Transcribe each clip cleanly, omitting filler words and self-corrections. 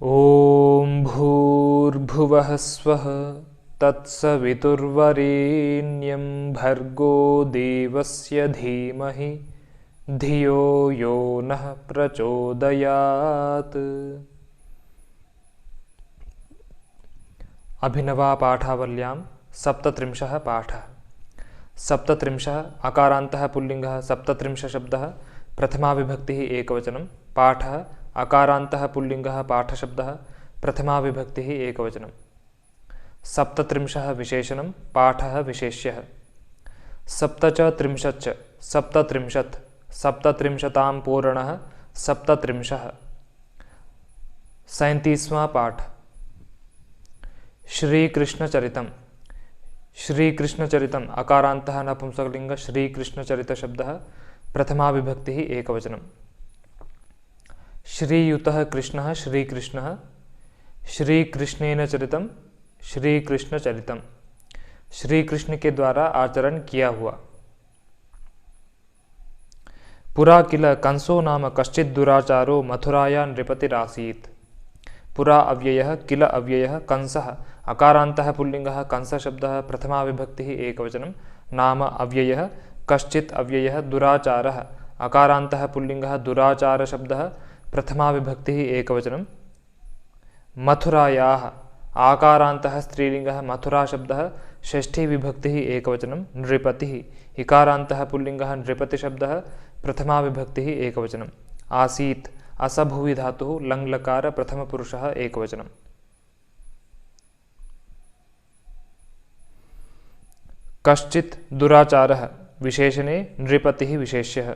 ॐ भूर्भुवः स्वः तत्सवितुर्वरेण्यं भर्गो देवस्य धीमहि धियो यो नः प्रचोदयात्। अभिनवा पाठावल्यां सप्तत्रिंशः पाठः। सप्तत्रिंशः अकारान्तः पुल्लिङ्गः सप्तत्रिंशः शब्दः प्रथमा विभक्तिः एकवचनं। पाठः अकारान्तः पुल्लिङ्गः पाठशब्दः प्रथमा विभक्तिः एकवचनं। सप्तत्रिंशः विशेषणं पाठः विशेष्यः। सप्त च त्रिंशच्च सप्तत्रिंशत् सप्तत्रिंशतां पूर्णः सप्तत्रिंशः। 37वां पाठ श्रीकृष्णचरितम्। श्रीकृष्णचरितम् अकारान्तः नपुंसकलिङ्ग श्रीकृष्णचरितशब्दः प्रथमा विभक्तिः एकवचनं। श्रीयुतः कृष्णः श्रीकृष्णः श्रीकृष्णेन चरितम श्रीकृष्णचरितम। श्रीकृष्ण के द्वारा आचरण किया हुआ। पुरा किल कंसो नाम कश्चित् दुराचारो मथुराया नृपतिरासीत्। पुरा अव्ययः किल अव्ययः कंसः अकारान्तः पुल्लिङ्गः कंसशब्दः प्रथमा विभक्तिः एकवचनं। नाम अव्ययः कश्चित् अव्ययः दुराचारः अकारान्तः पुल्लिङ्गः दुराचारशब्दः प्रथमा विभक्तिः एकवचनं। मथुरायाः आकारान्तः स्त्रीलिङ्गः मथुराशब्दः षष्ठी विभक्तिः एकवचनं। नृपतिः इकारान्तः पुल्लिङ्गः नृपतिशब्दः प्रथमा विभक्तिः एकवचनं। आसीत् असभुवि धातुः लङ्लकार प्रथमपुरुषः एकवचनं। कश्चित् दुराचारः विशेषणे नृपतिः विशेष्यः।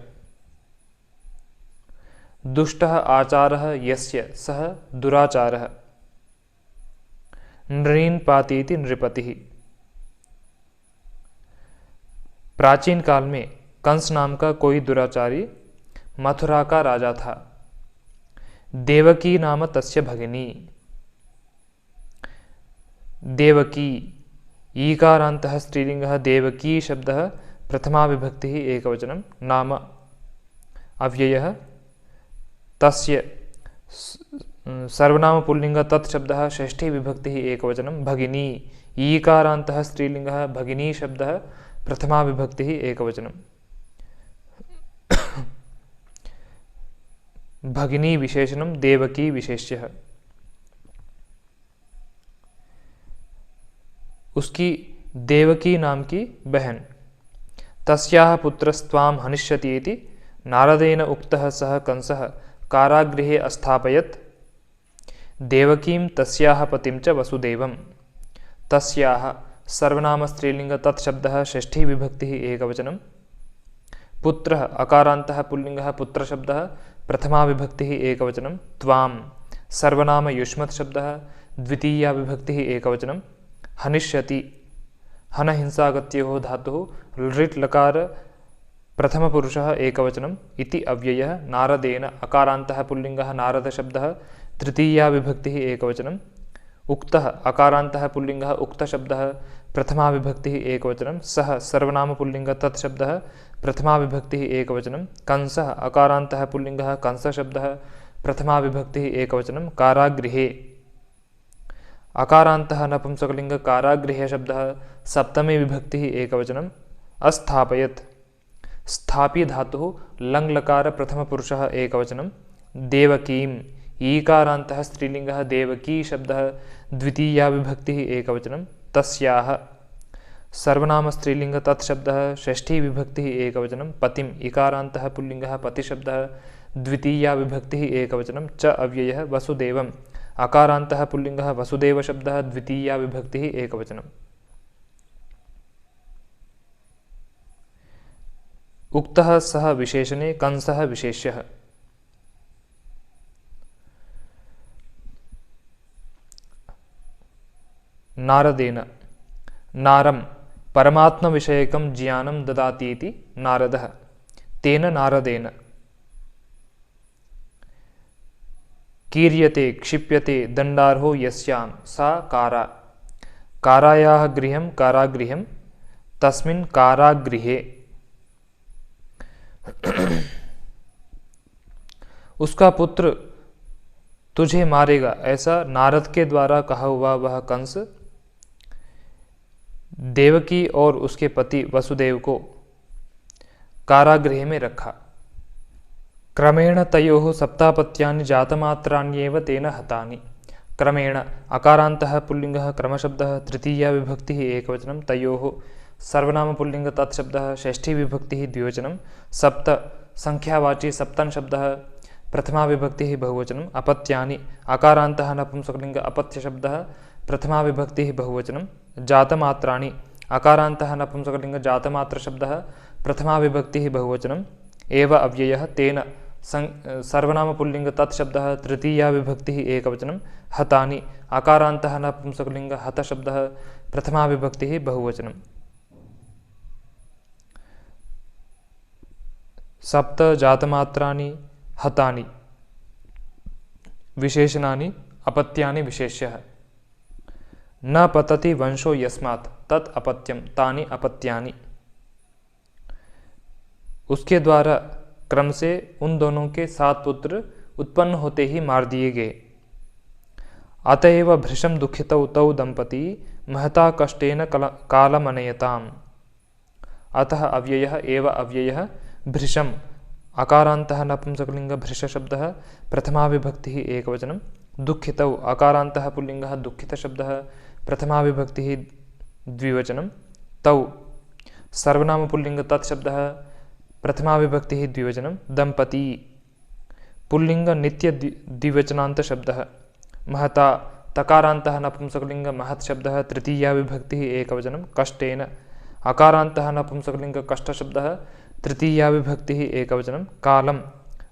दुष्टः आचारः यस्य सः दुराचारः। नृन् पातीति नृपतिः। प्राचीन काल में कंस नाम का कोई दुराचारी मथुरा का राजा था। देवकी नाम तस्य भगिनी। देवकी ईकारान्तः स्त्रीलिङ्गः देवकी शब्दः प्रथमा विभक्तिः एकवचनं। नाम अव्ययः तस्य सर्वनाम पुल्लिङ्ग तत् शब्दः षष्ठी विभक्तिः एकवचनं। भगिनी ईकारान्तः स्त्रीलिङ्गः भगिनी शब्दः प्रथमा विभक्तिः एकवचनं। भगिनी विशेषणं देवकी विशेष्यः। उसकी देवकी नाम की बहन। तस्याः पुत्रस्त्वां हनिष्यति इति नारदेन उक्तः सः कंसः कारागृहे अस्थापयत्। देवकीं तस्याः पतिं च वसुदेवं। तस्याः सर्वनाम स्त्रीलिङ्ग तत् शब्दः षष्ठी विभक्तिः एकवचनं। पुत्रः अकारान्तः पुल्लिङ्गः पुत्रशब्दः प्रथमा विभक्तिः एकवचनं। त्वां सर्वनाम युष्मत् शब्दः द्वितीया विभक्तिः एकवचनं। हनिष्यति हन हिंसागत्योः धातुः लृट् लकार प्रथमपुरुषः एकवचनम्। इति अव्ययः नारदेन अकारान्तः पुल्लिङ्गः नारदशब्दः तृतीया विभक्तिः एकवचनं। उक्तः अकारान्तः पुल्लिङ्गः उक्तशब्दः प्रथमा विभक्तिः एकवचनं। सः सर्वनाम पुल्लिङ्ग तत् शब्दः प्रथमा विभक्तिः एकवचनं। कंसः अकारान्तः पुल्लिङ्गः कंसशब्दः प्रथमा विभक्तिः एकवचनं। कारागृहे अकारान्तः नपुंसकलिङ्ग कारागृहे शब्दः सप्तमी विभक्तिः एकवचनं। अस्थापयत् स्थापि धातुः लङ्लकार प्रथमपुरुषः एकवचनं। देवकीं ईकारान्तः स्त्रीलिङ्गः देवकी शब्दः द्वितीया विभक्तिः एकवचनं। तस्याः सर्वनाम स्त्रीलिङ्ग तत् शब्दः षष्ठी विभक्तिः एकवचनं। पतिम् इकारान्तः पुल्लिङ्गः पतिशब्दः द्वितीया विभक्तिः एकवचनं। च अव्ययः वसुदेवम् अकारान्तः पुल्लिङ्गः वसुदेवशब्दः द्वितीया विभक्तिः एकवचनं। उक्तः सः विशेषणे कंसः विशेष्यः। नारदेन नारं परमात्मविषयकं ज्ञानं ददातीति नारदः। तेन नारदेन कीर्यते क्षिप्यते दण्डार्हो यस्यां सा कारा। कारायाः गृहं कारागृहं तस्मिन् कारागृहे। उसका पुत्र तुझे मारेगा, ऐसा नारद के द्वारा कहा हुआ वह कंस देवकी और उसके पति वसुदेव को कारागृह में रखा। क्रमेण तयोः सप्तापत्यानि जातमात्राण्येव तेन हतानि। क्रमेण अकारान्तः पुल्लिङ्गः क्रमशब्दः तृतीया विभक्तिः एकवचनं, तयोः सर्वनाम पुल्लिङ्ग तत्शब्दः षष्ठी विभक्तिः द्विवचनं, सप्त संख्यावाची सप्तन शब्दः प्रथमा विभक्तिः बहुवचनम्, अपत्यानि अकारान्तः नपुंसकलिङ्ग अपत्य शब्दः प्रथमा विभक्तिः बहुवचनं, जातमात्राणि अकारान्तः नपुंसकलिङ्ग जातमात्र शब्दः प्रथमा विभक्तिः बहुवचनं, एव अव्ययः तेन सर्वनाम पुल्लिङ्ग तत्शब्दः तृतीया विभक्तिः एकवचनं, हतानि अकारान्तः नपुंसकलिङ्ग हत शब्दः प्रथमा विभक्तिः बहुवचनं। सप्त जातमात्राणि हतानि विशेषणानि अपत्यानि विशेष्यः। न पतति वंशो यस्मात् तत् अपत्यम तानि अपत्यानि। उसके द्वारा क्रम से उन दोनों के 7 पुत्र उत्पन्न होते ही मार दिए गए। अतएव भृशं दुःखितौ तौ दंपती महता कष्टेन कालमनयताम्। अतः अव्ययः एव अव्ययः भृशम् अकारान्तः नपुंसकलिङ्ग भृश शब्दः प्रथमा विभक्तिः एकवचनं, दुःखितौ अकारान्तः पुल्लिङ्गः दुःखित शब्दः प्रथमा विभक्तिः द्विवचनं, तौ सर्वनाम पुल्लिङ्ग तत्शब्दः प्रथमा विभक्तिः द्विवचनं, दंपती पुल्लिङ्ग नित्य द्विवचनान्त शब्दः, महता तकारान्तः नपुंसकलिङ्ग महत् शब्दः तृतीया विभक्तिः एकवचनं, कष्टेन अकारान्तः नपुंसकलिङ्ग कष्ट शब्दः तृतीया विभक्तिः एकवचनं, कालम्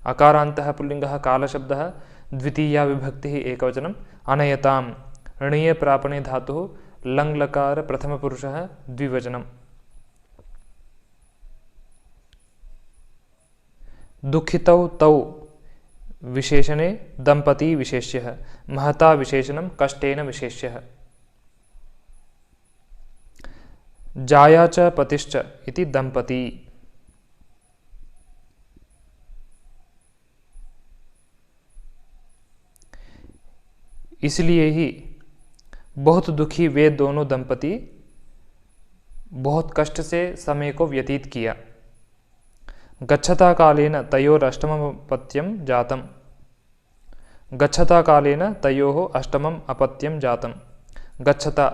अकारान्तः पुल्लिङ्गः काल शब्दः द्वितीया विभक्तिः एकवचनं, अनयताम् णीय प्रापणे धातुः लङ् लकार प्रथमपुरुषः द्विवचनं। दुःखितौ तौ विशेषणे दंपती विशेष्यः, महता विशेषणं कष्टेन विशेष्यः। जाया च पतिश्च इति दंपती। इसलिए ही बहुत दुखी वे दोनों दंपति बहुत कष्ट से समय को व्यतीत किया। गच्छता कालेन तयोरष्टमम् अपत्यं जातम्। गच्छता कालेन तयोः अष्टमम् अपत्यं जातम्। गच्छता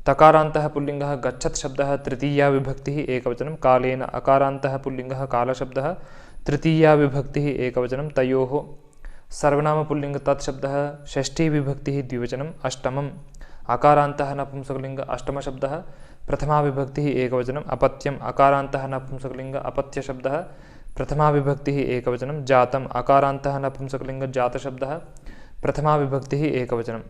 तकारान्तः पुल्लिङ्गः गच्छत् शब्दः तृतीया विभक्तिः एकवचनं, कालेन अकारान्तः पुल्लिङ्गः कालशब्दः तृतीया विभक्तिः एकवचनं, तयोः सर्वनाम पुल्लिङ्ग तत्शब्दः षष्ठी विभक्तिः द्विवचनं, अष्टमम् अकारान्तः नपुंसकलिङ्ग अष्टम शब्दः प्रथमा विभक्तिः एकवचनं, अपत्यम् अकारान्तः नपुंसकलिङ्ग अपत्य शब्दः प्रथमा विभक्तिः एकवचनं, जातम् अकारान्तः नपुंसकलिङ्ग जात शब्दः प्रथमा विभक्तिः एकवचनं।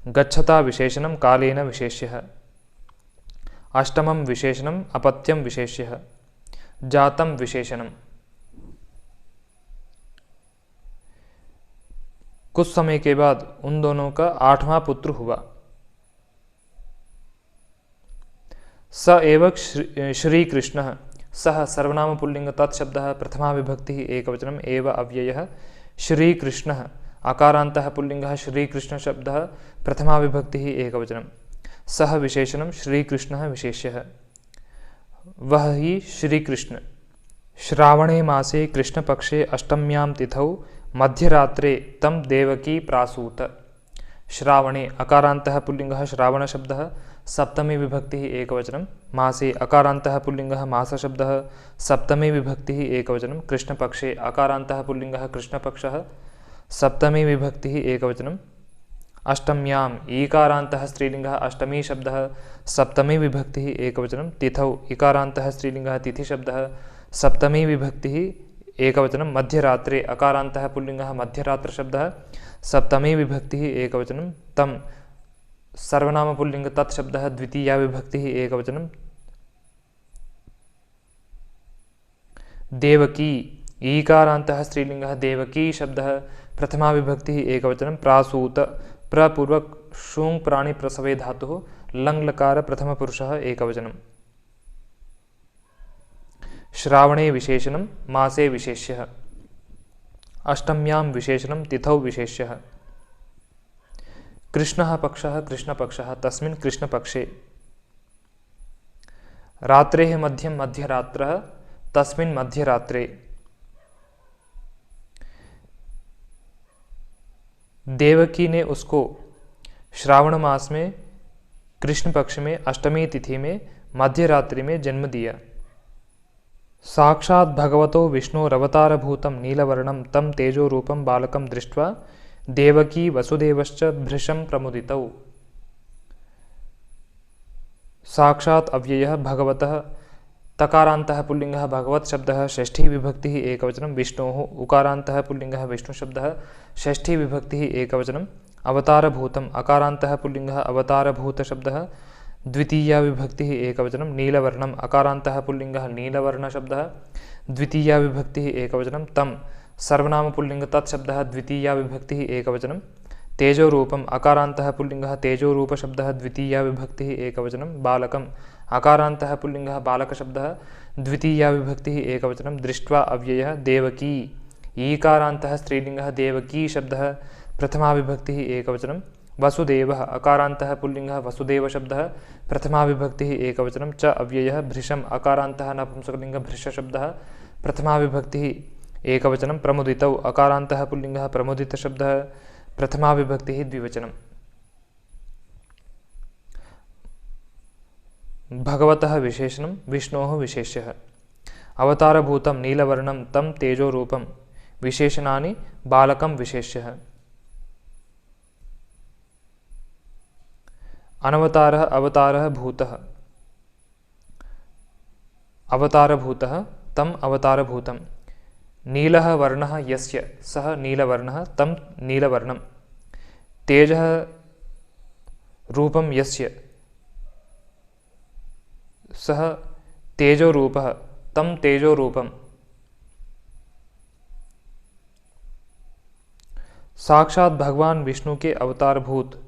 गच्छता विशेषणं कालेन विशेष्यः, अष्टमं विशेषणम् अपत्यं विशेष्यः, जातं विशेषणम्। कुछ समय के बाद उन दोनों का 8वां पुत्र हुआ। स एव श्री कृष्णः, सह सर्वनाम पुल्लिङ्ग तत्शब्दः प्रथमा विभक्तिः एकवचनम्, एव अव्ययः श्रीकृष्णः अकारान्तः पुल्लिङ्गः श्रीकृष्ण शब्दः प्रथमा विभक्तिः एकवचनं, सह विशेषणं श्रीकृष्णः विशेष्यः। वह ही श्रीकृष्ण श्रावणे मासे कृष्णपक्षे अष्टम्यां तिथौ मध्यरात्रे तम देवकी प्रासूत। श्रावणे अकारान्तः पुल्लिङ्गः श्रावण शब्दः सप्तमी विभक्तिः एकवचनं, मासे अकारान्तः पुल्लिङ्गः मास शब्दः सप्तमी विभक्तिः एकवचनं, कृष्णपक्षे अकारान्तः पुल्लिङ्गः कृष्णपक्षः सप्तमी विभक्तिः एकवचनं, अष्टम्याम् ईकारान्तः स्त्रीलिङ्गः अष्टमी शब्दः सप्तमी विभक्तिः एकवचनं, तिथौ इकारान्तः स्त्रीलिङ्गः तिथि शब्दः सप्तमी विभक्तिः एकवचनं, मध्यरात्रे अकारान्तः पुल्लिङ्गः मध्यरात्र शब्दः सप्तमी विभक्तिः एकवचनं, तम सर्वनाम पुल्लिङ्ग तत्शब्दः द्वितीया विभक्तिः एकवचनं, देवकी ईकारान्तः स्त्रीलिङ्गः देवकी शब्दः प्रथमा विभक्तिः एकवचनं, प्रासूत प्रपूर्वक शूंग प्राणी प्रसवे धातुः लङ् लकार प्रथमपुरुषः एकवचनं, श्रावणे विशेषणं मासे विशेष्यः। अष्टम्यां विशेषणं तिथौ विशेष्यः। कृष्णः पक्षः कृष्णपक्षः तस्मिन् कृष्णपक्षे। रात्रेः मध्यं मध्यरात्रः तस्मिन् मध्यरात्रे। देवकी ने उसको श्रावण मास में कृष्ण पक्ष में अष्टमी तिथि में मध्यरात्रि में जन्म दिया। साक्षात् भगवतो विष्णोरवतारभूतं नीलवर्णं तं तेजोरूपं बालकं दृष्ट्वा देवकी वसुदेवश्च भृशं प्रमुदितौ। साक्षात् अव्ययः भगवतः तकारान्तः पुल्लिङ्गः भगवत् शब्दः षष्ठी विभक्तिः एकवचनं विष्णोः उकारान्तः पुल्लिङ्गः विष्णु शब्दः षष्ठी विभक्तिः एकवचनं अवतारभूतम् अकारान्तः पुल्लिङ्गः अवतारभूत शब्दः द्वितीया विभक्तिः एकवचनं नीलवर्णम् अकारान्तः पुल्लिङ्गः नीलवर्ण शब्दः द्वितीया विभक्तिः एकवचनं तं सर्वनाम पुल्लिङ्ग तत् शब्दः द्वितीया विभक्तिः एकवचनं तेजोरूपम् अकारान्तः पुल्लिङ्गः तेजोरूप शब्दः द्वितीया विभक्तिः एकवचनं बालकम् अकारान्तः पुल्लिङ्गः बालक शब्दः द्वितीया विभक्तिः एकवचनं दृष्ट्वा अव्ययः देवकी ईकारान्तः स्त्रीलिङ्गः देवकी शब्दः प्रथमा विभक्तिः एकवचनं वसुदेवः अकारान्तः पुल्लिङ्गः वसुदेव शब्दः प्रथमा विभक्तिः एकवचनं च अव्ययः भृशम् अकारान्तः नपुंसकलिङ्गः भृश शब्दः प्रथमा विभक्तिः एकवचनं प्रमुदितौ अकारान्तः पुल्लिङ्गः प्रमुदित शब्दः प्रथमा विभक्तिः द्विवचनम्। भगवतः विशेषणं विष्णोः विशेष्यः। अवतारभूतं नीलवर्णं तं तेजोरूपं विशेषणानि बालकं विशेष्यः। अनवतारः अवतारः भूतः अवतारभूतः तम अवतारभूतं नीलः वर्णः यस्य सः नीलवर्णः तं नीलवर्णं तेजः रूपं यस्य सः तेजोरूपः तं तेजोरूपम्। साक्षात भगवान विष्णु के अवतारभूत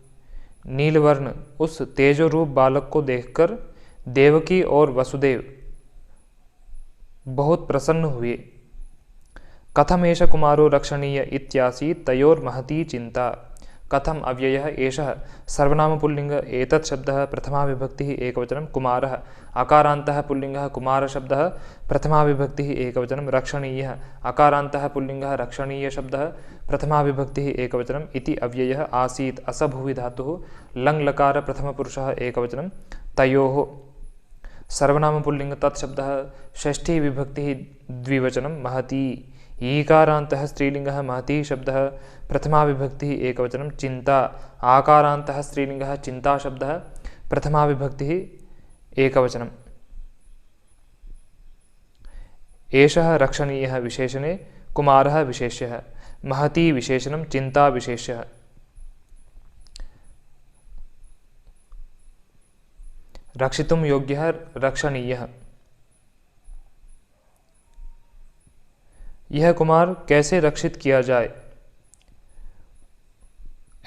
नीलवर्ण उस तेजोरूप बालक को देखकर देवकी और वसुदेव बहुत प्रसन्न हुए। कथमेष कुमारो रक्षणीय इत्यासीत् तयोर्महती चिंता। कथम अव्ययः एषः सर्वनाम पुल्लिंग एतत् शब्दः प्रथमा विभक्तिः एकवचनं कुमारः अकारान्तः पुल्लिंगः कुमार शब्दः प्रथमा विभक्तिः एकवचनं रक्षणीयः अकारान्तः पुल्लिंगः रक्षणीय शब्दः प्रथमा विभक्तिः एकवचनम् इति अव्ययः आसीत् असभुवि धातुः लङ् लकार प्रथमपुरुषः एकवचनं तयोः सर्वनाम पुल्लिंग तत् शब्दः षष्ठी विभक्तिः द्विवचनं महती ईकारान्तः स्त्रीलिङ्गः महती शब्दः प्रथमा विभक्तिः एकवचनं चिंता आकारान्तः स्त्रीलिङ्गः चिंता शब्दः प्रथमा विभक्तिः एकवचनम्। एषः रक्षणीयः विशेषणे कुमारः विशेष्यः महती विशेषणं चिंता विशेष्यः। रक्षितुं योग्यः रक्षणीयः। यह कुमार कैसे रक्षित किया जाए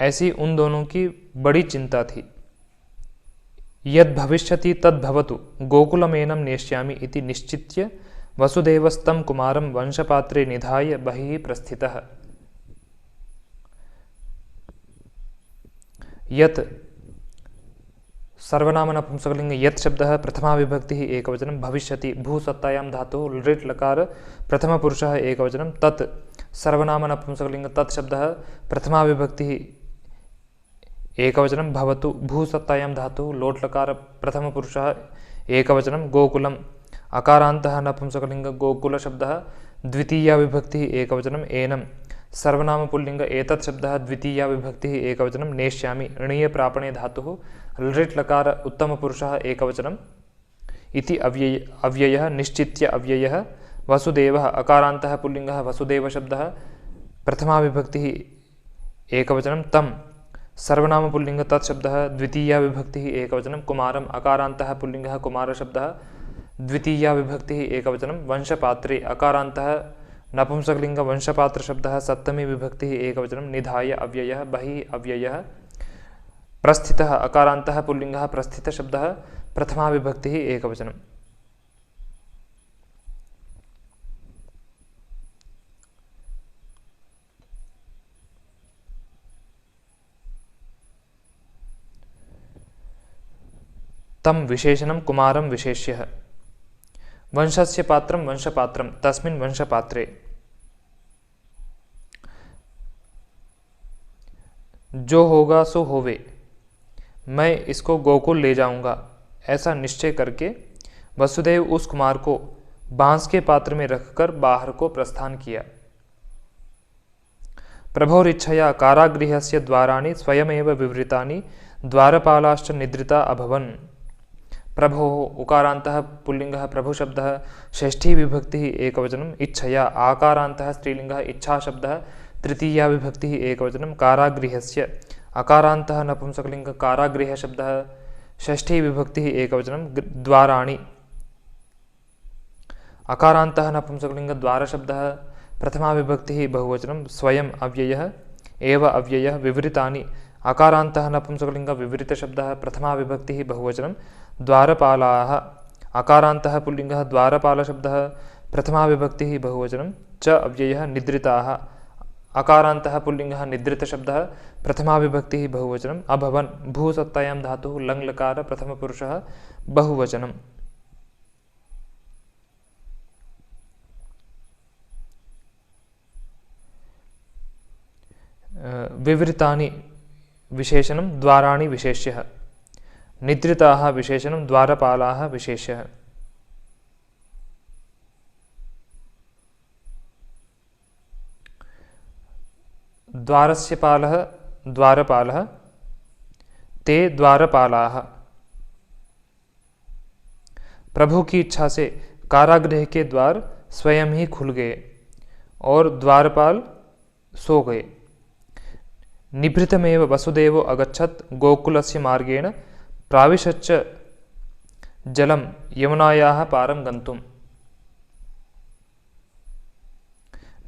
ऐसी उन दोनों की बड़ी चिंता थी। यद् भविष्यति तद् भवतु गोकुलमेनं नेष्यामि इति निश्चित्य वसुदेवस्तं कुमारं वंशपात्रे निधाय बहिः प्रस्थितः। यत् सर्वनाम नपुंसकलिंग यत् शब्दः प्रथमा विभक्तिः एकवचनं भविष्यति भूसत्तायां धातुः लृट् लकार प्रथम पुरुषः एकवचनं तत् सर्वनाम नपुंसकलिंग तत् शब्दः प्रथमा विभक्तिः एकवचनं भवतु भूसत्तायां धातुः लोट् लकार प्रथम पुरुषः एकवचनं गोकुलम् अकारान्तः नपुंसकलिंग गोकुल शब्दः द्वितीया विभक्तिः एकवचनं एनं सर्वनाम पुल्लिंग एतत् शब्दः द्वितीया विभक्तिः एकवचनं नेष्यामि णीय प्रापणे धातुः लृट् लकार उत्तम पुरुषः एकवचनम् इति अव्ययः निश्चित्य अव्ययः वसुदेवः अकारान्तः पुल्लिंगः वसुदेव शब्दः प्रथमा विभक्तिः एकवचनं तं सर्वनाम पुल्लिंग तत् शब्दः द्वितीया विभक्तिः एकवचनं कुमारम् अकारान्तः पुल्लिंगः कुमार शब्दः द्वितीया विभक्तिः एकवचनं वंशपात्रे अकारान्तः नपुंसकलिंग वंशपात्र शब्दः सप्तमी विभक्तिः एकवचनं निधाय अव्ययः बहिः अव्ययः प्रस्थितः अकारान्तः पुल्लिंगः प्रस्थित शब्दः प्रथमा विभक्तिः एकवचनम्। तं विशेषणं कुमारं विशेष्यः। वंशस्य पात्रं वंशपात्रं तस्मिन् वंशपात्रे। जो होगा सो होवे, मैं इसको गोकुल ले जाऊंगा, ऐसा निश्चय करके वसुदेव उस कुमार को बांस के पात्र में रखकर बाहर को प्रस्थान किया। प्रभोरिच्छया कारागृहस्य द्वाराणि स्वयमेव विवृतानि द्वारपालाश्च निद्रिता अभवन्। प्रभोः उकारान्तः पुल्लिङ्गः प्रभुशब्दः षष्ठी विभक्तिः एकवचनम् इच्छया आकारान्तः स्त्रीलिङ्गः इच्छाशब्दः तृतीया विभक्तिः एकवचनं कारागृहस्य अकारान्तः नपुंसकलिङ्गः कारागृहशब्दः षष्ठी विभक्तिः एकवचनं द्वाराणि अकारान्तः नपुंसकलिङ्गः द्वारशब्दः प्रथमा विभक्तिः बहुवचनं स्वयं अव्ययः एव अव्ययः विवृतानि अकारान्तः नपुंसकलिङ्गः विवृतशब्दः प्रथमा विभक्तिः बहुवचनं द्वारपालाः अकारान्तः पुल्लिङ्गः द्वारपालशब्दः प्रथमा विभक्तिः बहुवचनं च अव्ययः निद्रिताः अकारान्तः पुल्लिङ्गः निद्रितशब्दः प्रथमा विभक्तिः बहुवचनम् अभवन् भूसत्तायां धातुः लङ्लकार प्रथमपुरुषः बहुवचनम्। विवृतानि विशेषणं द्वाराणि विशेष्यः निद्रिताः विशेषणं द्वारपालाः विशेष्यः। द्वारस्य पालः द्वारपालः ते द्वारपालाः। प्रभु की इच्छा से कारागृह के द्वार स्वयं ही खुल गए और द्वारपाल सो गए। निभृतमेव वसुदेवो अगच्छत् गोकुलस्य मार्गेण प्राविशच्च जलं यमुनायाः पारं गन्तुम्।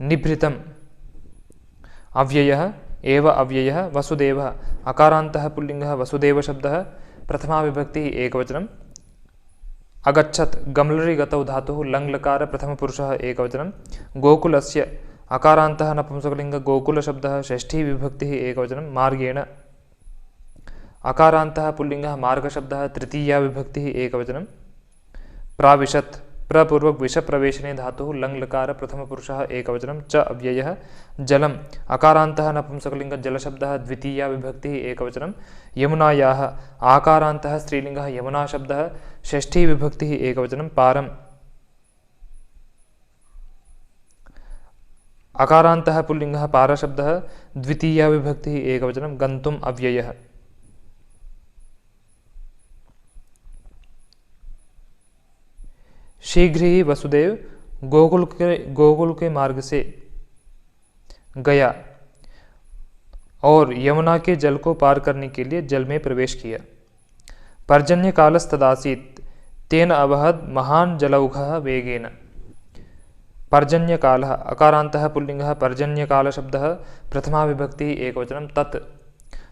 निभृतम् अव्ययः एव अव्ययः वसुदेवः अकारान्तः पुल्लिङ्गः वसुदेवशब्दः प्रथमा विभक्तिः एकवचनम् अगच्छत् गम्लरि गतौ धातुः लङ्लकार प्रथमपुरुषः एकवचनं गोकुलस्य अकारान्तः नपुंसकलिङ्गः गोकुलशब्दः षष्ठी विभक्तिः एकवचनं मार्गेण अकारान्तः पुल्लिङ्गः मार्गशब्दः तृतीया विभक्तिः एकवचनं प्राविशत् प्रपूर्वक विषप्रवेशने धातुः लङ्लकार प्रथमपुरुषः एकवचनं च अव्ययः जलम् अकारान्तः नपुंसकलिङ्गः जलशब्दः द्वितीया विभक्तिः एकवचनं यमुनायाः आकारान्तः स्त्रीलिङ्गः यमुनाशब्दः षष्ठी विभक्तिः एकवचनं पारम् अकारान्तः पुल्लिङ्गः पारशब्दः द्वितीया विभक्तिः एकवचनं गन्तुम् अव्ययः। शीघ्र ही वसुदेव गोकुल के मार्ग से गया और यमुना के जल को पार करने के लिए जल में प्रवेश किया। पर्जन्य कालस्तदासीत् तेन अवहद महान जलौघः वेगेन। पर्जन्य कालः अकारान्तः पुल्लिङ्गः पर्जन्य काल शब्दः प्रथमा विभक्तिः एकवचनं तत्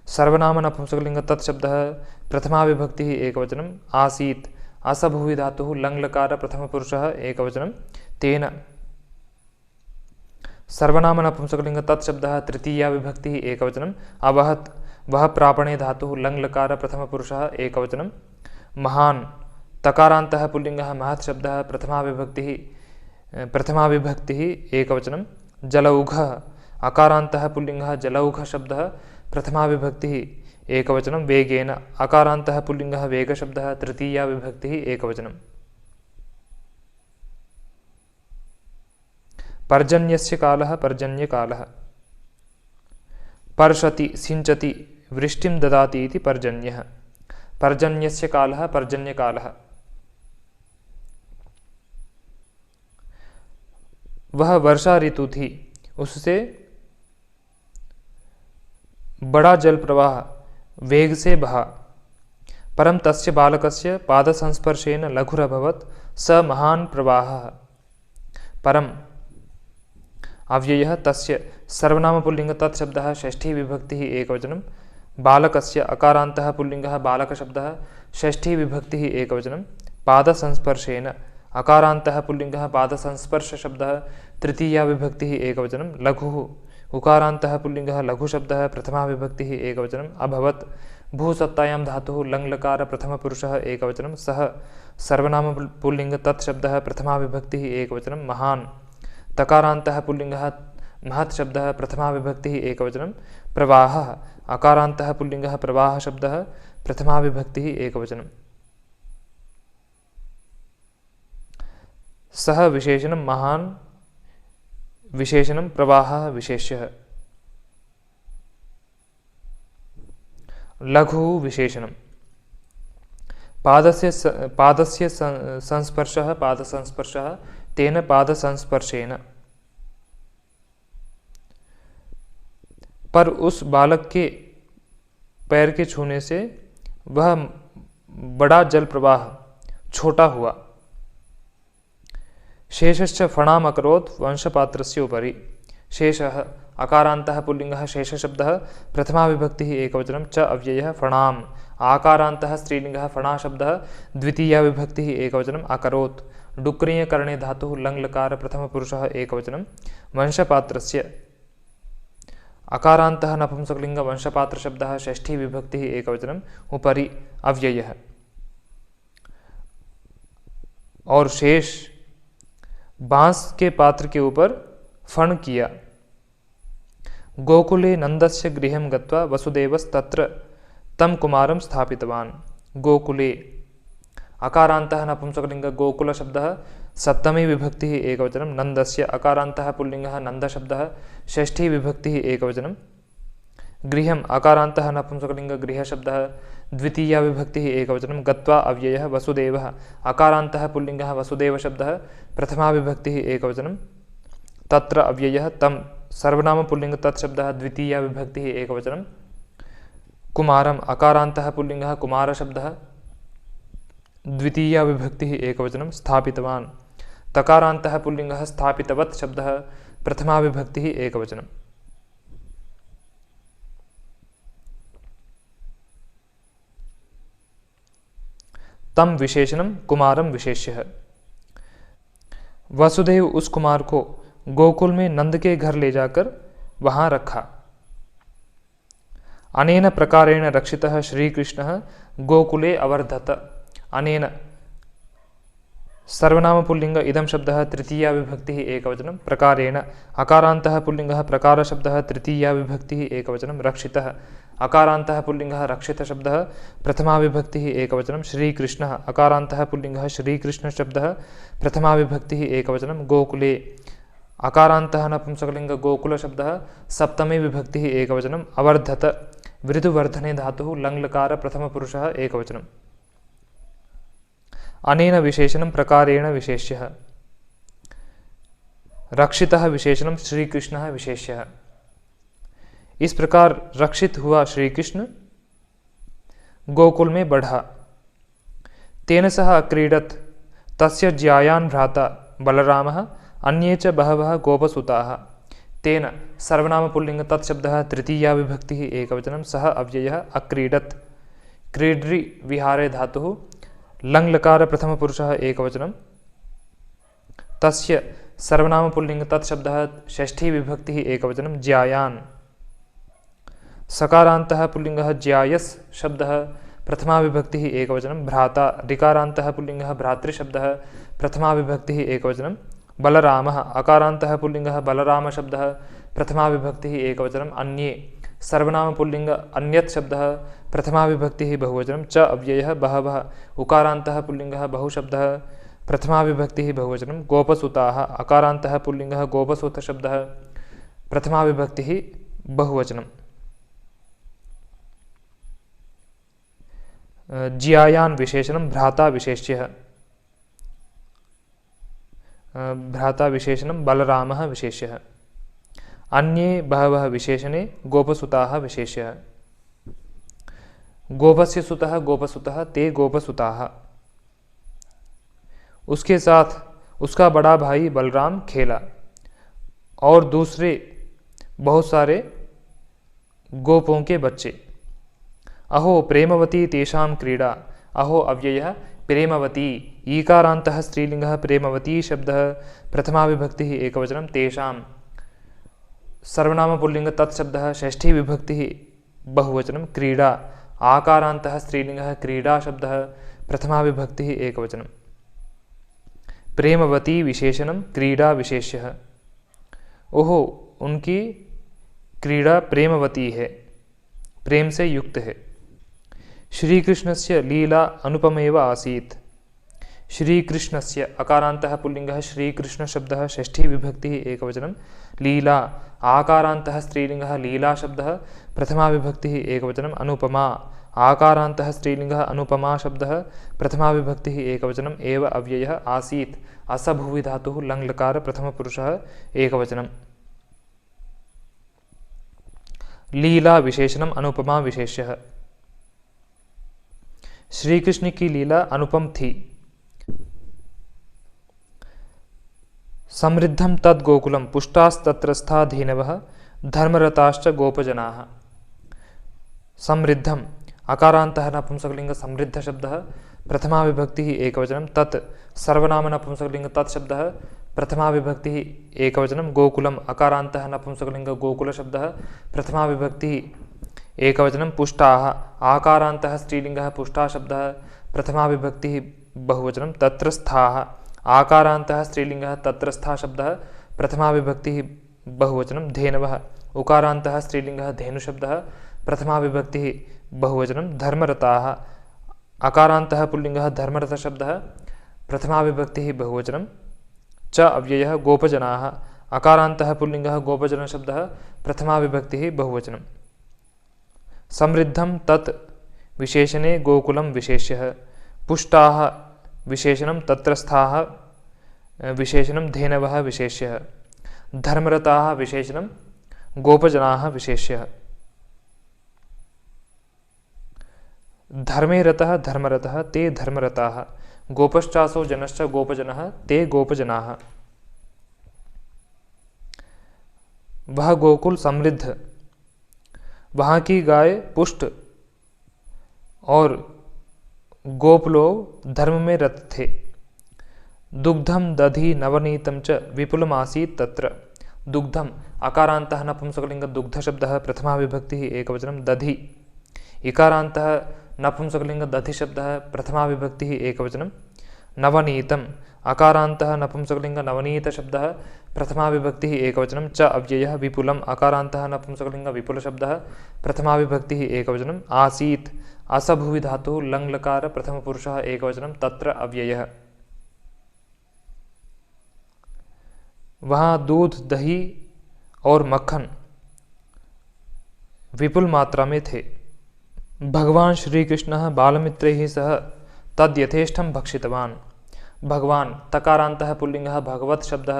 सर्वनाम नपुंसकलिङ्गः तत् शब्दः प्रथमा विभक्तिः एकवचनं आसीत् असभुवि धातुः लङ्लकार प्रथमपुरुषः एकवचनं तेन सर्वनाम नपुंसकलिङ्गः तत् शब्दः तृतीया विभक्तिः एकवचनं अवहत् वह प्रापणे धातुः लङ्लकार प्रथमपुरुषः एकवचनं महान् तकारान्तः पुल्लिङ्गः महत् शब्दः प्रथमा विभक्तिः एकवचनं जलौघः अकारान्तः पुल्लिङ्गः जलौघ शब्दः प्रथमा विभक्तिः एकवचनं वेगेन अकारान्तः पुल्लिङ्गः वेगशब्दः तृतीया विभक्तिः एकवचनं। पर्जन्यस्य कालः पर्जन्यकालः पर्षति सिंचति वृष्टिं ददाति इति पर्जन्यः। पर्जन्यस्य कालः पर्जन्यकालः वह वर्षा ऋतु थी, उससे बड़ा जल प्रवाह वेग से बहा। परम तस्य बालकस्य पादसंस्पर्शेन लघुरभवत् स महान् प्रवाहः। परम अव्ययः तस्य सर्वनाम पुल्लिङ्गः तत् शब्दः षष्ठी विभक्तिः एकवचनं बालकस्य अकारान्तः पुल्लिङ्गः बालकशब्दः षष्ठी विभक्तिः एकवचनं पादसंस्पर्शेन अकारान्तः पुल्लिङ्गः पादसंस्पर्श शब्दः तृतीया विभक्तिः एकवचनं लघुः उकारान्तः पुल्लिङ्गः लघुशब्दः प्रथमा विभक्तिः एकवचनम् अभवत् भूसत्तायां धातुः लङ्लकार प्रथमपुरुषः एकवचनं। सः सर्वनाम पुल्लिङ्ग तत् शब्दः प्रथमा विभक्तिः एकवचनं। महान् तकारान्तः पुल्लिङ्गः महत् शब्दः प्रथमा विभक्तिः एकवचनं। प्रवाहः अकारान्तः पुल्लिङ्गः प्रवाह शब्दः प्रथमा विभक्तिः एकवचनं। सः विशेषणं महान् विशेषणं प्रवाहः विशेष्यः। लघु विशेषणं पादस्य संस्पर्शः पादसंस्पर्शः तेन पादसंस्पर्शेन। पर उस बालक के पैर के छूने से वह बड़ा जल प्रवाह छोटा हुआ। शेषश्च फणाम् अकरोत् वंशपात्रस्य उपरि। शेषः अकारान्तः पुल्लिङ्गः शेषशब्दः प्रथमा विभक्तिः एकवचनं। च अव्ययः फणाम् आकारान्तः स्त्रीलिङ्गः फणा शब्दः द्वितीया विभक्तिः एकवचनम्। अकरोत् डुक्रियकरणे धातुः लङ्लकार प्रथमपुरुषः एकवचनं। वंशपात्रस्य अकारान्तः नपुंसकलिङ्ग वंशपात्रशब्दः षष्ठी विभक्तिः एकवचनम्। उपरि अव्ययः। और शेष बांस के पात्र के ऊपर फण किया। गोकुले नंदस्य गृहं गत्वा वसुदेवस्तत्र तं कुमारं स्थापितवान्। गोकुले अकारान्तः नपुंसकलिङ्ग गोकुल शब्दः सप्तमी विभक्तिः एकवचनं। नंदस्य अकारान्तः पुल्लिङ्गः नंद शब्दः षष्ठी विभक्तिः एकवचनं। गृहम् अकारान्तः नपुंसकलिङ्ग गृह शब्दः द्वितीया विभक्तिः एकवचनं। गत्वा अव्ययः वसुदेवः अकारान्तः पुल्लिङ्गः वसुदेव शब्दः प्रथमा विभक्तिः एकवचनं। तत्र अव्ययः तं सर्वनाम पुल्लिङ्ग तत् शब्दः द्वितीया विभक्तिः एकवचनं। कुमारम् अकारान्तः पुल्लिङ्गः कुमार शब्दः द्वितीया विभक्तिः एकवचनं। स्थापितवान् तकारान्तः पुल्लिङ्गः स्थापितवत् शब्दः प्रथमा विभक्तिः एकवचनं। तम विशेषणं कुमारं विशेष्यः। वसुदेव उस कुमार को गोकुल में नंद के घर ले जाकर वहां रखा। अनेन प्रकारेण रक्षितः श्रीकृष्णः गोकुले अवर्धत। अनेन सर्वनाम पुल्लिंग इदं शब्दः तृतीया विभक्तिः एकवचनं। प्रकारेण अकारान्तः पुल्लिंगः प्रकार शब्दः तृतीया विभक्तिः एकवचनं। रक्षितः अकारान्तः पुल्लिंगः रक्षित शब्दः प्रथमा विभक्तिः एकवचनं। श्रीकृष्णः अकारान्तः पुल्लिंगः श्रीकृष्ण शब्दः प्रथमा विभक्तिः एकवचनं। गोकुले अकारान्तः नपुंसकलिङ्ग गोकुल शब्दः सप्तमी विभक्तिः एकवचनं। अवर्धत वृद्धवर्धने धातुः लङ्लकार प्रथमपुरुषः एकवचनं। अनेन विशेषणं प्रकारेण विशेष्यः। रक्षितः विशेषणं श्रीकृष्णः विशेष्यः। इस प्रकार रक्षित हुआ श्री कृष्ण गोकुल में बढ़ा। तेन सह अक्रीडत् तस्य ज्यायान् भ्राता बलरामः अन्ये च बहवः गोपसुताः। तेन सर्वनाम पुल्लिंग तत्शब्दः तृतीया विभक्तिः एकवचनं। सह अव्ययः अक्रीडत् क्रीड्रि विहारे धातुः लङ्लकार प्रथमपुरुषः एकवचनं। तस्य सर्वनाम पुल्लिंग तत्शब्दः षष्ठी विभक्तिः एकवचनं। ज्यायान् सकारान्तः पुल्लिङ्गः ज्यायस् शब्दः प्रथमा विभक्तिः एकवचनं। भ्राता ऋकारान्तः पुल्लिङ्गः भ्रातृशब्दः प्रथमा विभक्तिः एकवचनं। बलरामः अकारान्तः पुल्लिङ्गः बलराम शब्दः प्रथमा विभक्तिः एकवचनं। अन्ये सर्वनाम पुल्लिङ्ग अन्यत् शब्दः प्रथमा विभक्तिः बहुवचनं। च अव्ययः बहवः उकारान्तः पुल्लिङ्गः बहुशब्दः प्रथमा विभक्तिः बहुवचनं। गोपसुताः अकारान्तः पुल्लिङ्गः गोपसुत शब्दः प्रथमा विभक्तिः बहुवचनं। ज्यायान् विशेषणं भ्राता विशेष्यः। भ्राता विशेषणं बलरामः विशेष्यः। अन्ये बहवः विशेषणे गोपसुताः विशेष्यः। गोपस्य सुतः गोपसुतः ते गोपसुताः। उसके साथ उसका बड़ा भाई बलराम खेला और दूसरे बहुत सारे गोपों के बच्चे। अहो प्रेमवती तेषां क्रीडा। अहो अव्ययः प्रेमवती ईकारान्तः स्त्रीलिङ्गः प्रेमवती शब्दः प्रथमा विभक्तिः एकवचनं। तेषां सर्वनाम पुल्लिङ्ग तत्शब्दः षष्ठी विभक्तिः बहुवचनं। क्रीडा आकारान्तः स्त्रीलिङ्गः क्रीडा शब्दः प्रथमा विभक्तिः एकवचनं। प्रेमवती विशेषणम क्रीडा विशेष्यः। ओहो, उनकी क्रीड़ा प्रेमवती है, प्रेम से युक्त है। श्री कृष्णस्य लीला अनुपमेव आसीत्। श्री कृष्णस्य अकारान्तः पुल्लिङ्गः श्रीकृष्ण शब्दः षष्ठी विभक्तिः एकवचनं। लीला आकारान्तः स्त्रीलिङ्गः लीला शब्दः प्रथमा विभक्तिः एकवचनम्। अनुपमा आकारान्तः स्त्रीलिङ्गः अनुपमा शब्दः प्रथमा विभक्तिः एकवचनम्। एव अव्ययः आसीत् असभुवि धातुः लङ्लकार प्रथमपुरुषः एकवचनम्। लीला विशेषणम अनुपमा विशेष्यः। श्री कृष्ण की लीला अनुपम थी। समृद्धम तद गोकुलम पुष्टास्तत्रस्था धेनवः धर्मरताश्च गोपजनाः। समृद्धम अकारान्तः नपुंसकलिंग समृद्ध शब्दः प्रथमा विभक्तिः एकवचनं। तत् सर्वनाम नपुंसकलिंग तत् शब्दः प्रथमा विभक्तिः एकवचनं। गोकुलम अकारान्तः नपुंसकलिंग गोकुल शब्दः प्रथमा विभक्तिः एकवचनं। पुष्टाः आकारान्तः स्त्रीलिंगः पुष्टा शब्दः प्रथमा विभक्तिः बहुवचनं। तत्रस्थाः आकारान्तः स्त्रीलिंगः तत्रस्था शब्दः प्रथमा विभक्तिः बहुवचनं। धेनवः उकारान्तः स्त्रीलिंगः धेनु शब्दः प्रथमा विभक्तिः बहुवचनं। धर्मरताः अकारान्तः पुल्लिंगः धर्मरत शब्दः प्रथमा विभक्तिः बहुवचनं। च अव्ययः गोपजनाः अकारान्तः पुल्लिंगः गोपजन शब्दः प्रथमा विभक्तिः बहुवचनं। समृद्धं तत् विशेषणे गोकुलं विशेष्यः। पुष्टाः विशेषणं तत्रस्थाः विशेषणं धेनवः विशेष्यः। धर्मरताः विशेषणं गोपजनाः विशेष्यः। धर्मे रतः धर्मरतः ते धर्मरताः। गोपश्चासो जनश्च गोपजनः ते गोपजनाः। वह गोकुल समृद्ध, वहाँ की गाय पुष्ट और गोप लोग धर्म में रत थे। दुग्धम दधि नवनीतम च विपुलमासीत् तत्र। दुग्धम अकारान्तः नपुंसकलिंग दुग्ध शब्दः प्रथमा विभक्तिः एकवचनं। दधि इकारान्तः नपुंसकलिंग दधि शब्दः प्रथमा विभक्तिः एकवचनं। नवनीतम अकारान्तः नपुंसकलिंग नवनीत शब्दः प्रथमा विभक्तिः एकवचनं। च अव्ययः विपुलम अकारान्तः नपुंसकलिंग विपुल शब्दः प्रथमा विभक्तिः एकवचनं। आसीत् असभुवि धातुः लङ्लकार प्रथमपुरुषः एकवचनं। तत्र अव्ययः। वहाँ दूध दही और मक्खन विपुल मात्रा में थे। भगवान श्री कृष्ण बालमित्रैः सह तद यथेष्टं भक्षितवान्। भगवान तकारान्तः पुल्लिंगः भगवत् शब्दः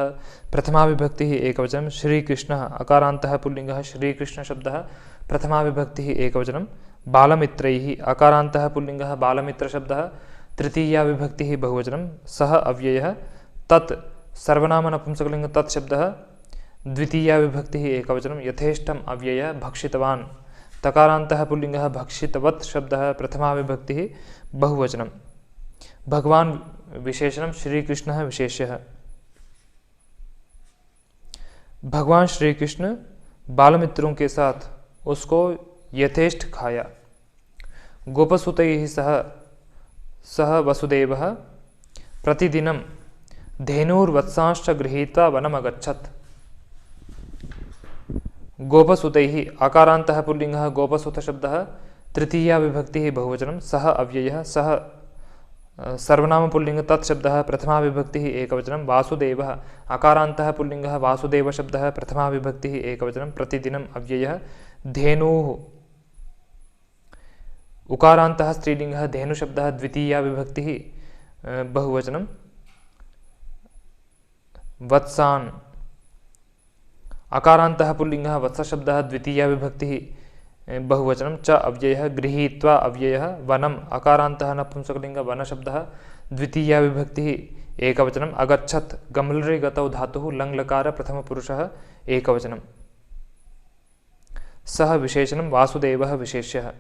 प्रथमा विभक्तिः एकवचनं। श्रीकृष्णः अकारान्तः पुल्लिंगः श्रीकृष्ण शब्दः प्रथमा विभक्तिः एकवचनं। बालमित्रैः अकारान्तः पुल्लिंगः बालमित्र शब्दः तृतीया विभक्तिः बहुवचनं। सः अव्ययः। तत् सर्वनाम नपुंसकलिंग तत् शब्दः द्वितीया विभक्तिः एकवचनं। यथेष्टम् अव्ययः। भक्षितवान् तकारान्तः पुल्लिंगः भक्षितवत् शब्दः प्रथमा विभक्तिः बहुवचनं। भगवान विशेषणं श्रीकृष्णः विशेष्यः। भगवान श्री कृष्ण बालमित्रों के साथ उसको यथेष्ट खाया। गोपसुतैः सह वसुदेवः प्रतिदिनं धेनुर्वत्सांश्च गृहीत्वा वनमगच्छत्। गोपसुतैः अकारान्तः पुल्लिंगः गोपसुत शब्दः तृतीया विभक्तिः बहुवचनं। सः अव्ययः। सः सर्वनाम पुल्लिंग तत् शब्दः प्रथमा विभक्तिः एकवचनं। वासुदेवः अकारान्तः पुल्लिंगः वासुदेव शब्दः प्रथमा विभक्तिः एकवचनं। प्रतिदिनम् अव्ययः। धेनुः उकारान्तः स्त्रीलिंगः धेनु शब्दः द्वितीया विभक्तिः बहुवचनं। वत्सान् अकारान्तः पुल्लिंगः वत्स शब्दः द्वितीया विभक्तिः बहुवचनं। च अव्ययः। गृहीत्वा अव्ययः। वनम अकारान्तः नपुंसकलिंग वन शब्दः द्वितीया विभक्तिः एकवचनं। अगच्छत् गमलरे गतौ धातुः लङ्लकार प्रथमपुरुषः एकवचनं। सः विशेषणं वासुदेवः विशेष्यः।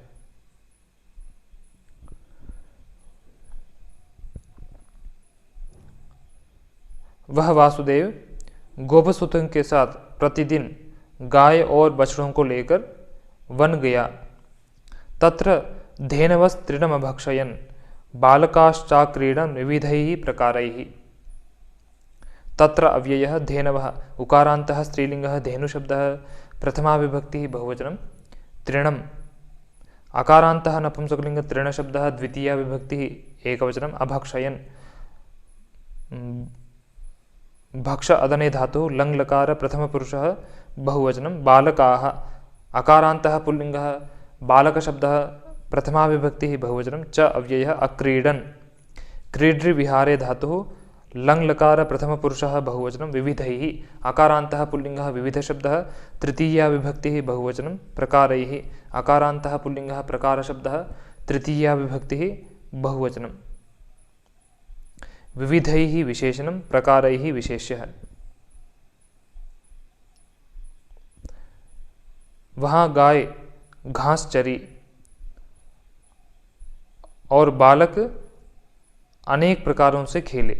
वह वासुदेव गोपसुतों के साथ प्रतिदिन गाय और बछड़ों को लेकर वन गया। तत्र धेनवस्त्रिणमभक्षयन् बालकाश्चाक्रीडन् विविधैः प्रकारैः। तत्र अव्ययः धेनवः उकारान्तः स्त्रीलिङ्गः धेनुशब्दः प्रथमा विभक्तिः बहुवचनं। तृणम् अकारान्तः नपुंसकलिङ्गः तृणशब्दः द्वितीया विभक्तिः एकवचनम्। अभक्षयन् भक्ष अदने धातुः लङ् लकार प्रथमपुरुषः बहुवचनं। बालकाः अकारान्तः पुल्लिङ्गः बालकशब्दः प्रथमा विभक्तिः बहुवचनं। च अव्ययः अक्रीडन् क्रीड्रिविहारे धातुः लङ् लकार प्रथमपुरुषः बहुवचनं। विविधैः अकारान्तः पुल्लिङ्गः विविधशब्दः तृतीया विभक्तिः बहुवचनं। प्रकारैः अकारान्तः पुल्लिङ्गः प्रकारशब्दः तृतीया विभक्तिः बहुवचनं। विविधैः विशेषणं प्रकारैः विशेष्यः। वहाँ गाय घास चरी और बालक अनेक प्रकारों से खेले।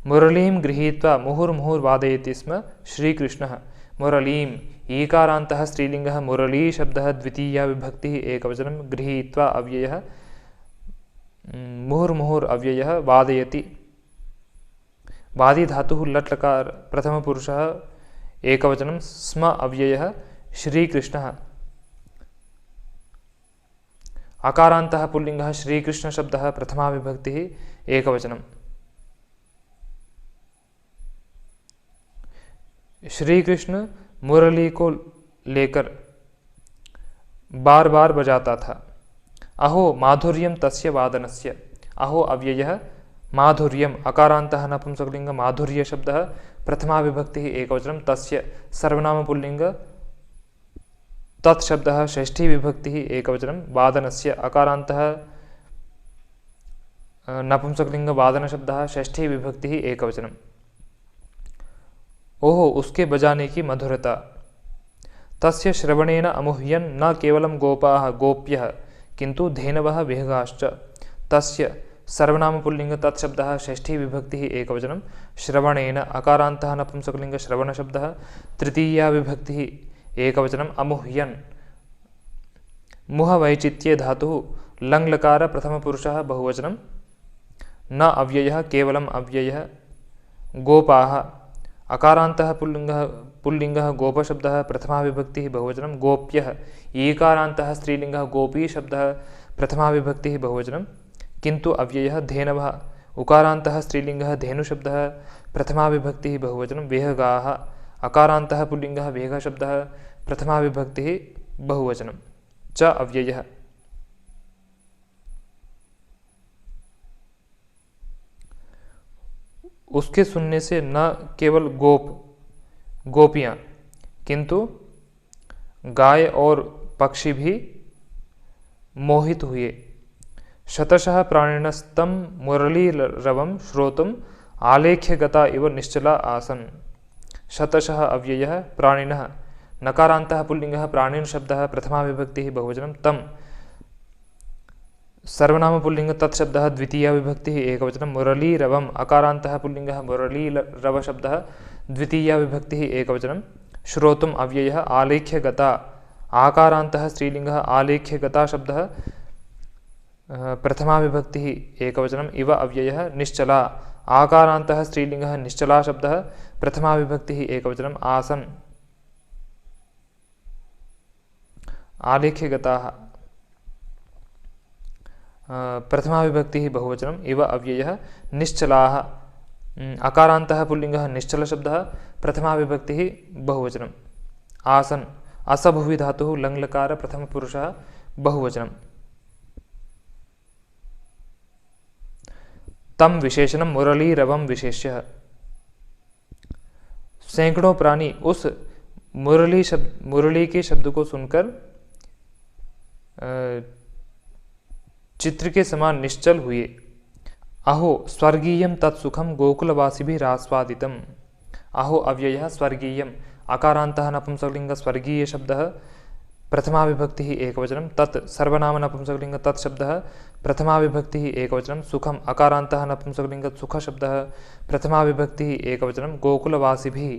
मुरलीं गृहीत्वा मुहुर्मुहुर्वादयति स्म श्रीकृष्णः। मुरलीं ईकारान्तः स्त्रीलिङ्गः मुरली शब्दः द्वितीया विभक्तिः एकवचनं। गृहीत्वा अव्ययः मुहुर्मुहुर् अव्ययः वादयति वादी धातुः लट् लकार प्रथमपुरुषः एकवचनं। स्म अव्ययः श्रीकृष्णः अकारान्तः पुल्लिङ्गः श्रीकृष्णशब्दः प्रथमा विभक्तिः एकवचनं। श्री कृष्ण मुरली को लेकर बार बार बजाता था। अहो माधुर्यं तस्य वादनस्य। अहो अव्ययः माधुर्यम् अकारान्तः नपुंसकलिङ्गः माधुर्य शब्दः प्रथमा विभक्तिः एकवचनं। तस्य सर्वनाम पुल्लिङ्ग तत्शब्दः षष्ठी विभक्तिः एकवचनं। वादनस्य अकारान्तः नपुंसकलिङ्ग वादनशब्दः षष्ठी विभक्तिः एकवचनं। ओहो उसके बजाने की मधुरता। तस्य श्रवणेन अमुह्यन् न केवलं गोपाः गोप्यः किन्तु धेनवः विहगाश्च। तस्य सर्वनाम पुल्लिङ्ग तत्शब्दः षष्ठी विभक्तिः एकवचनं। श्रवणेन अकारान्तः नपुंसकलिङ्ग श्रवणशब्दः तृतीया विभक्तिः एकवचनम्। अमुह्यन् मुह वैचित्ये धातुः लङ् लकार प्रथमपुरुषः बहुवचनं। न अव्ययः केवलम् अव्ययः। गोपाः अकारान्तः पुल्लिङ्गः गोपशब्दः प्रथमा विभक्तिः बहुवचनं। गोप्यः ईकारान्तः स्त्रीलिङ्गः गोपी शब्दः प्रथमा विभक्तिः बहुवचनं। किन्तु अव्ययः धेनवः उकारान्तः स्त्रीलिङ्गः धेनुशब्दः प्रथमा विभक्तिः बहुवचनं। विहगाः अकारान्तः पुल्लिङ्गः विहगशब्दः प्रथमा विभक्तिः बहुवचनं। च अव्ययः उसके सुनने से न केवल गोपियाँ किंतु गाय और पक्षी भी मोहित हुए। शतशः प्राणिनस्तं मुरलीरवं श्रोतुम् आलेख्य गता इव निश्चला आसन्। शतशः अव्ययः प्राणिनः नकारान्तः पुल्लिङ्गः प्राणिन् शब्दः प्रथमा विभक्तिः बहुवचनं। तं सर्वनाम पुल्लिङ्ग तत्शब्दः द्वितीया विभक्तिः एकवचनं। मुरलीरवम् अकारान्तः पुल्लिङ्गः मुरलीरवशब्दः द्वितीया विभक्तिः एकवचनं। श्रोतुम् अव्ययः आलेख्य गता आकारान्तः स्त्रीलिङ्गः आलेख्य गता शब्दः प्रथमा विभक्तिः एकवचनम्। इव अव्ययः निश्चला आकारान्तः स्त्रीलिङ्गः निश्चला शब्दः प्रथमा विभक्तिः एकवचनम्। आसन् आलेख्य गताः प्रथमा विभक्तिः बहुवचनम्। इव अव्ययः निश्चलाः अकारान्तः पुल्लिङ्गः निश्चलशब्दः प्रथमा विभक्तिः बहुवचनम्। आसन् असभुवि धातुः लङ् लकार प्रथमपुरुषः बहुवचनं। तम विशेषणं मुरलीरवं विशेष्यः। सैकड़ों प्राणी उस मुरली के शब्द को सुनकर चित्र के समान निश्चल हुए। अहो स्वर्गीयं तत्सुखं गोकुलवासिभिरास्वादितम्। अहो अव्ययः स्वर्गीयम् अकारान्तः नपुंसकलिङ्ग स्वर्गीय शब्दः प्रथमा विभक्तिः एकवचनं। तत् सर्वनाम नपुंसकलिङ्ग तत्शब्दः प्रथमा विभक्तिः एकवचनं। सुखम् अकारान्तः नपुंसकलिङ्ग सुखशब्दः प्रथमा विभक्तिः एकवचनं। गोकुलवासिभिः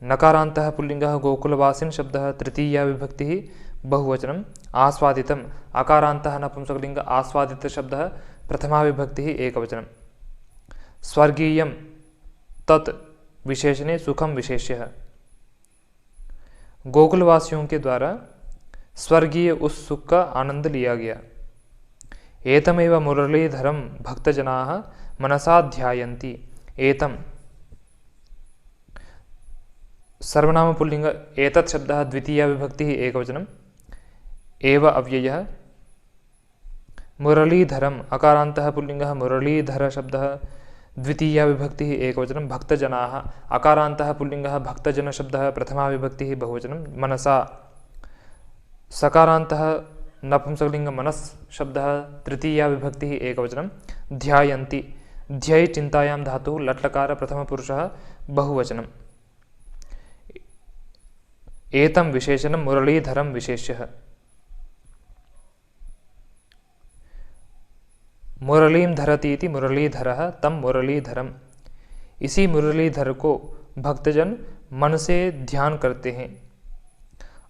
नकारान्तः पुल्लिङ्गः गोकुलवासिन् शब्दः तृतीया विभक्तिः बहुवचनम् आस्वादितम् अकारान्तः नपुंसकलिङ्ग आस्वादितशब्दः प्रथमा विभक्तिः एकवचनं स्वर्गीयं तत् विशेषणे सुखम विशेष्यः। गोकुलवासियों के द्वारा स्वर्गीय उस सुख का आनंद लिया गया। एतमेव मुरलीधरं भक्तजनाः मनसा ध्यायन्ति। एतम सर्वनाम पुल्लिंग एतत् शब्दः द्वितीया विभक्तिः एकवचनम् एव अव्ययः। मुरलीधरम् अकारान्तः पुल्लिङ्गः मुरलीधर शब्दः द्वितीया विभक्तिः एकवचनं भक्तजनाः अकारान्तः पुल्लिङ्गः भक्तजन शब्दः प्रथमा विभक्तिः बहुवचनं मनसा सकारान्तः नपुंसकलिङ्ग मनस् शब्दः तृतीया विभक्तिः एकवचनं ध्यायन्ति ध्यै चिन्तायां धातुः लट्लकार प्रथमपुरुषः बहुवचनम् एतं विशेषणं मुरलीधरं विशेष्यः। मुरलीं धरती इति मुरलीधरः तं मुरलीधरम्। इसी मुरलीधर को भक्तजन मन से ध्यान करते हैं।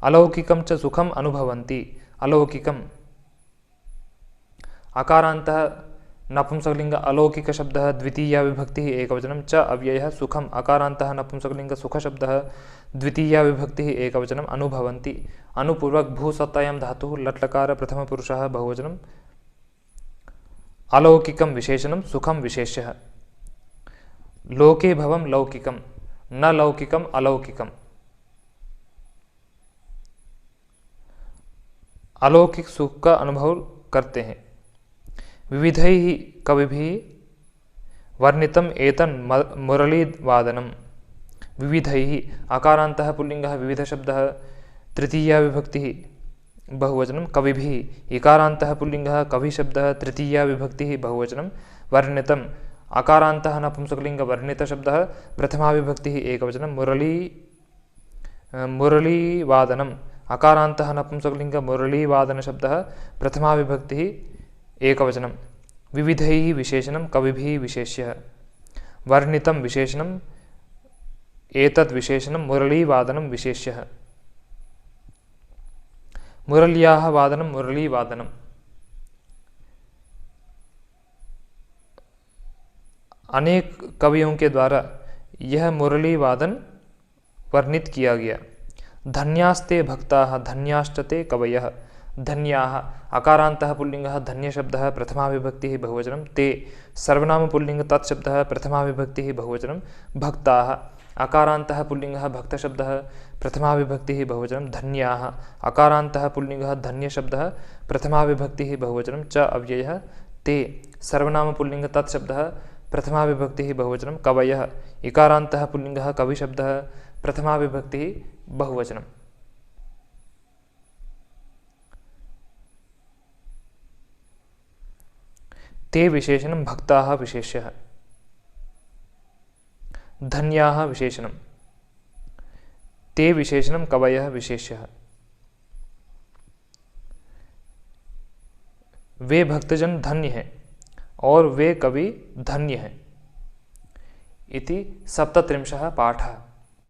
अलौकिकं च सुखम अनुभवन्ति। अलौकिकम अकारान्तः नपुंसकलिंग अलौकिक शब्दः द्वितीया विभक्तिः एकवचनं च अव्ययः सुखम अकारान्तः नपुंसकलिंग सुख शब्दः द्वितीया विभक्तिः एकवचनम् अनुभवन्ति अनुपूर्वक भूसत्तायां धातुः लट्लकार प्रथमपुरुषः बहुवचनं अलौकिकं विशेषणं सुखम विशेष्यः। लोके भवं लौकिकं न लौकिकम अलौकिकम। अलौकिक सुख का अनुभव करते हैं। विविधैः कविभिः वर्णितम् एतन् मुरलीवादनम्। विविधैः अकारान्तः पुल्लिङ्गः विविध शब्दः तृतीया विभक्तिः बहुवचनं कविभिः इकारान्तः पुल्लिङ्गः कवि शब्दः तृतीया विभक्तिः बहुवचनं वर्णितम् अकारान्तः नपुंसकलिङ्ग वर्णित शब्दः प्रथमा विभक्तिः एकवचनं मुरलीवादनम् अकारान्तः नपुंसकलिङ्ग मुरलीवादन शब्दः प्रथमा विभक्तिः एकवचनं विविधैः विशेषणं कविभिः विशेष्यः वर्णितं विशेषणं एतद् विशेषणं मुरलीवादनं विशेष्यः। मुरल्याः वादनं मुरलीवादनम्। अनेक कवियों के द्वारा यह मुरली वादन वर्णित किया गया। धन्यास्ते भक्ताः धन्याश्चते कवयः। धन्याः अकारान्तः पुल्लिङ्गः धन्य शब्दः प्रथमा विभक्तिः बहुवचनं ते सर्वनाम पुल्लिङ्ग तत् शब्दः प्रथमा विभक्तिः बहुवचनं भक्ताः अकारान्तः पुल्लिङ्गः भक्त शब्दः प्रथमा विभक्तिः बहुवचनं धन्याः अकारान्तः पुल्लिङ्गः धन्य शब्दः प्रथमा विभक्तिः बहुवचनं च अव्ययः ते सर्वनाम पुल्लिङ्ग तत् शब्दः प्रथमा विभक्तिः बहुवचनं कवयः इकारान्तः पुल्लिङ्गः कवि शब्दः प्रथमा विभक्तिः बहुवचनं। ते विशेषणं भक्ताः विशेष्यः। धन्याः विशेषणं ते विशेषणं कवयः विशेष्यः। वे भक्तजन धन्य हैं और वे कवि धन्य हैं। इति 37 पाठः।